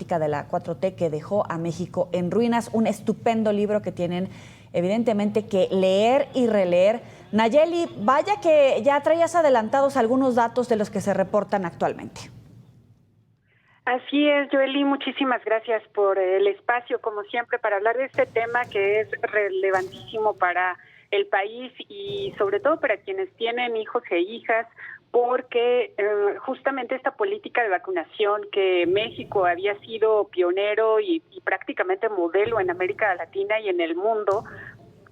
política de la 4T que dejó a México en ruinas. Un estupendo libro que tienen evidentemente que leer y releer. Nayeli, vaya que ya traías adelantados algunos datos de los que se reportan actualmente. Así es, Joely, muchísimas gracias por el espacio, como siempre, para hablar de este tema que es relevantísimo para el país y sobre todo para quienes tienen hijos e hijas, porque justamente esta política de vacunación que México había sido pionero y prácticamente modelo en América Latina y en el mundo,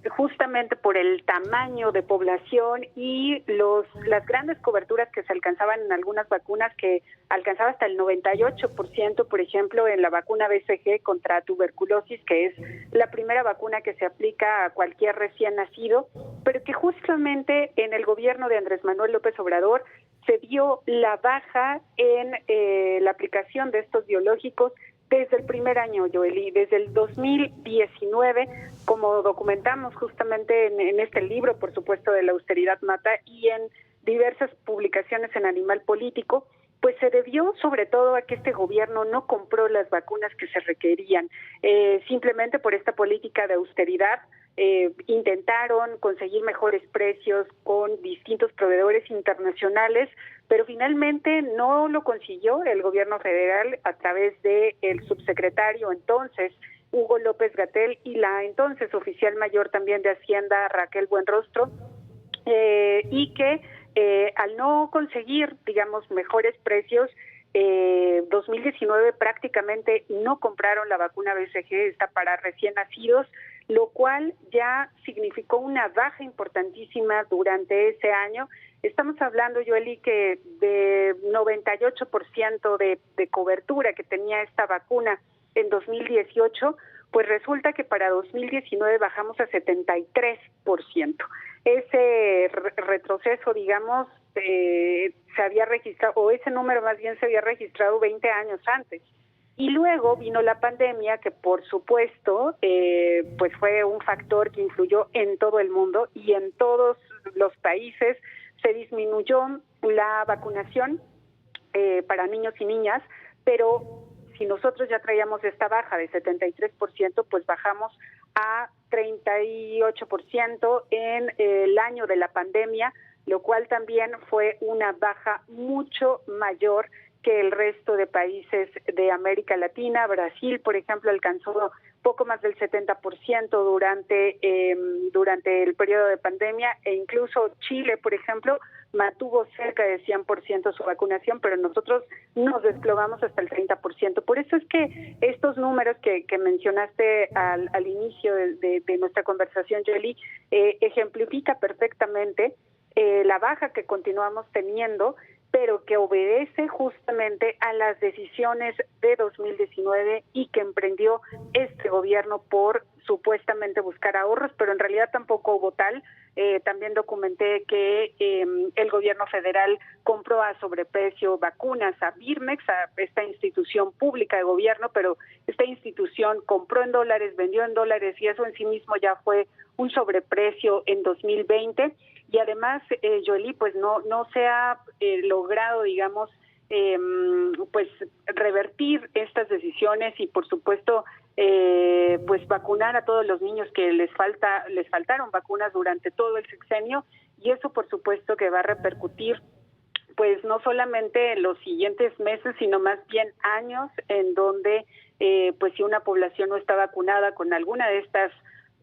justamente por el tamaño de población y las grandes coberturas que se alcanzaban en algunas vacunas, que alcanzaba hasta el 98%, por ejemplo, en la vacuna BCG contra tuberculosis, que es la primera vacuna que se aplica a cualquier recién nacido, pero que justamente en el gobierno de Andrés Manuel López Obrador se dio la baja en la aplicación de estos biológicos desde el primer año, Joely, desde el 2019, como documentamos justamente en este libro, por supuesto, de La austeridad mata, y en diversas publicaciones en Animal Político, pues se debió sobre todo a que este gobierno no compró las vacunas que se requerían, simplemente por esta política de austeridad. Intentaron conseguir mejores precios con distintos proveedores internacionales, pero finalmente no lo consiguió el gobierno federal a través de el subsecretario entonces, Hugo López-Gatell, y la entonces oficial mayor también de Hacienda, Raquel Buenrostro, y que al no conseguir, digamos, mejores precios, 2019 prácticamente no compraron la vacuna BCG, esta para recién nacidos, lo cual ya significó una baja importantísima durante ese año. Estamos hablando, Joely, que de 98% de cobertura que tenía esta vacuna en 2018, pues resulta que para 2019 bajamos a 73%. Ese retroceso, digamos, se había registrado, o ese número más bien se había registrado 20 años antes. Y luego vino la pandemia, que por supuesto, pues fue un factor que influyó en todo el mundo y en todos los países. Se disminuyó la vacunación para niños y niñas, pero si nosotros ya traíamos esta baja de 73%, pues bajamos a 38% en el año de la pandemia, lo cual también fue una baja mucho mayor que el resto de países de América Latina. Brasil, por ejemplo, alcanzó poco más del 70% durante el periodo de pandemia, e incluso Chile, por ejemplo, mantuvo cerca de 100% su vacunación, pero nosotros nos desplomamos hasta el 30%. Por eso es que estos números que mencionaste al inicio de nuestra conversación, Joely, ejemplifica perfectamente la baja que continuamos teniendo, pero que obedece justamente a las decisiones de 2019 y que emprendió este gobierno por supuestamente buscar ahorros, pero en realidad tampoco hubo tal. También documenté que el gobierno federal compró a sobreprecio vacunas a Birmex, a esta institución pública de gobierno, pero esta institución compró en dólares, vendió en dólares, y eso en sí mismo ya fue un sobreprecio en 2020. Y además, Joely, pues no se ha logrado, digamos, pues revertir estas decisiones y, por supuesto, pues vacunar a todos los niños que les faltaron vacunas durante todo el sexenio, y eso, por supuesto, que va a repercutir pues no solamente en los siguientes meses, sino más bien años, en donde pues si una población no está vacunada con alguna de estas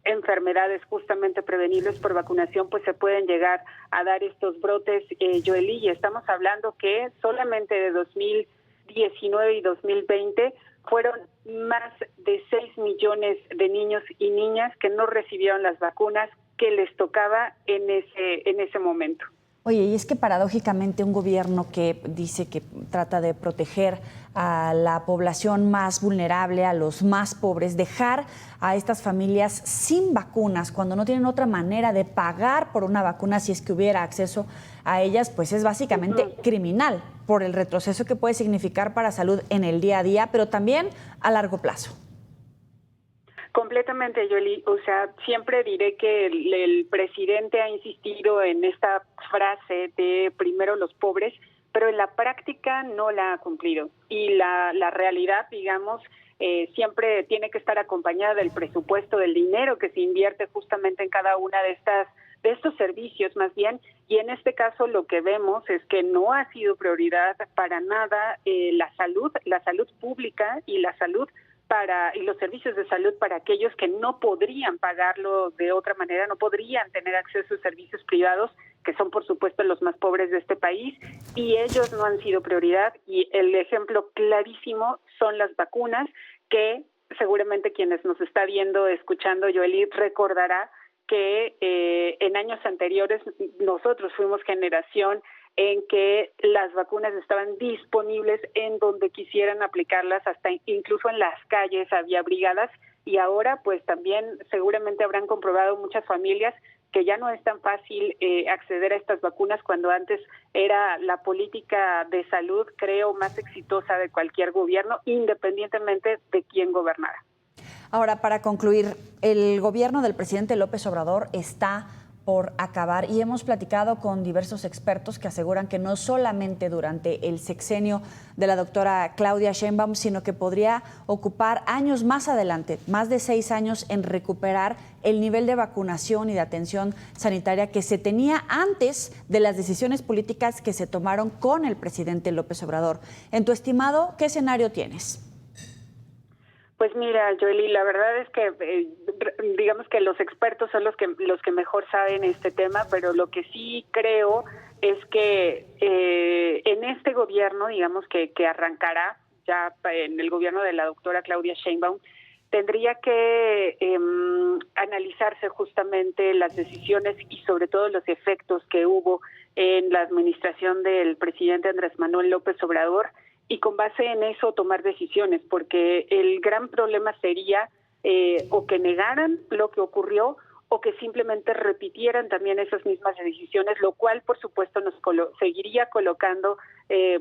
enfermedades justamente prevenibles por vacunación, pues se pueden llegar a dar estos brotes, Joely, y estamos hablando que solamente de 2019 y 2020 fueron más de 6 millones de niños y niñas que no recibieron las vacunas que les tocaba en ese momento. Oye, y es que paradójicamente un gobierno que dice que trata de proteger a la población más vulnerable, a los más pobres, dejar a estas familias sin vacunas cuando no tienen otra manera de pagar por una vacuna si es que hubiera acceso a ellas, pues es básicamente criminal por el retroceso que puede significar para salud en el día a día, pero también a largo plazo. Completamente, Joely. O sea, siempre diré que el presidente ha insistido en esta frase de primero los pobres, pero en la práctica no la ha cumplido. Y la realidad, digamos, siempre tiene que estar acompañada del presupuesto, del dinero que se invierte justamente en cada una de estos servicios más bien, y en este caso lo que vemos es que no ha sido prioridad para nada la salud pública y la salud y los servicios de salud para aquellos que no podrían pagarlo de otra manera, no podrían tener acceso a servicios privados, que son por supuesto los más pobres de este país, y ellos no han sido prioridad, y el ejemplo clarísimo son las vacunas, que seguramente quienes nos está viendo, escuchando, Joely, recordará que en años anteriores nosotros fuimos generación en que las vacunas estaban disponibles en donde quisieran aplicarlas, hasta incluso en las calles había brigadas, y ahora pues también seguramente habrán comprobado muchas familias que ya no es tan fácil acceder a estas vacunas, cuando antes era la política de salud, creo, más exitosa de cualquier gobierno, independientemente de quién gobernara. Ahora, para concluir, el gobierno del presidente López Obrador está por acabar y hemos platicado con diversos expertos que aseguran que no solamente durante el sexenio de la doctora Claudia Sheinbaum, sino que podría ocupar años más adelante, más de 6 años, en recuperar el nivel de vacunación y de atención sanitaria que se tenía antes de las decisiones políticas que se tomaron con el presidente López Obrador. En tu estimado, ¿qué escenario tienes? Pues mira, Joely, la verdad es que digamos que los expertos son los que mejor saben este tema, pero lo que sí creo es que en este gobierno, digamos que arrancará ya en el gobierno de la doctora Claudia Sheinbaum, tendría que analizarse justamente las decisiones y sobre todo los efectos que hubo en la administración del presidente Andrés Manuel López Obrador, y con base en eso tomar decisiones, porque el gran problema sería o que negaran lo que ocurrió o que simplemente repitieran también esas mismas decisiones, lo cual por supuesto nos seguiría colocando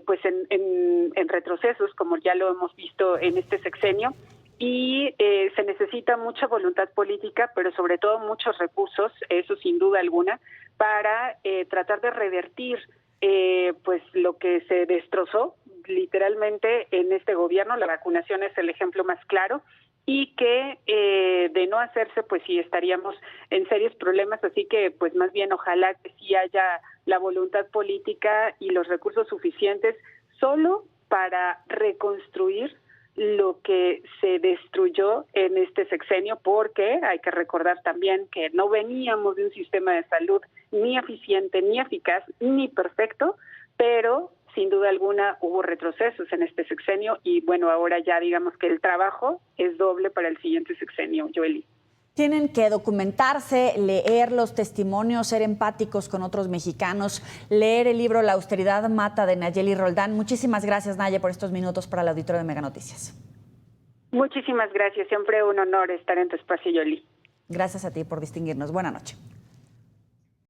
pues en retrocesos, como ya lo hemos visto en este sexenio, y se necesita mucha voluntad política, pero sobre todo muchos recursos, eso sin duda alguna, para tratar de revertir pues lo que se destrozó literalmente en este gobierno. La vacunación es el ejemplo más claro, y que de no hacerse pues sí estaríamos en serios problemas, así que pues más bien ojalá que sí haya la voluntad política y los recursos suficientes solo para reconstruir lo que se destruyó en este sexenio, porque hay que recordar también que no veníamos de un sistema de salud ni eficiente, ni eficaz, ni perfecto, pero sin duda alguna hubo retrocesos en este sexenio, y bueno, ahora ya digamos que el trabajo es doble para el siguiente sexenio, Joely. Tienen que documentarse, leer los testimonios, ser empáticos con otros mexicanos, leer el libro La austeridad mata de Nayeli Roldán. Muchísimas gracias, Naye, por estos minutos para el auditorio de Mega Noticias. Muchísimas gracias, siempre un honor estar en tu espacio, Joely. Gracias a ti por distinguirnos. Buenas noches.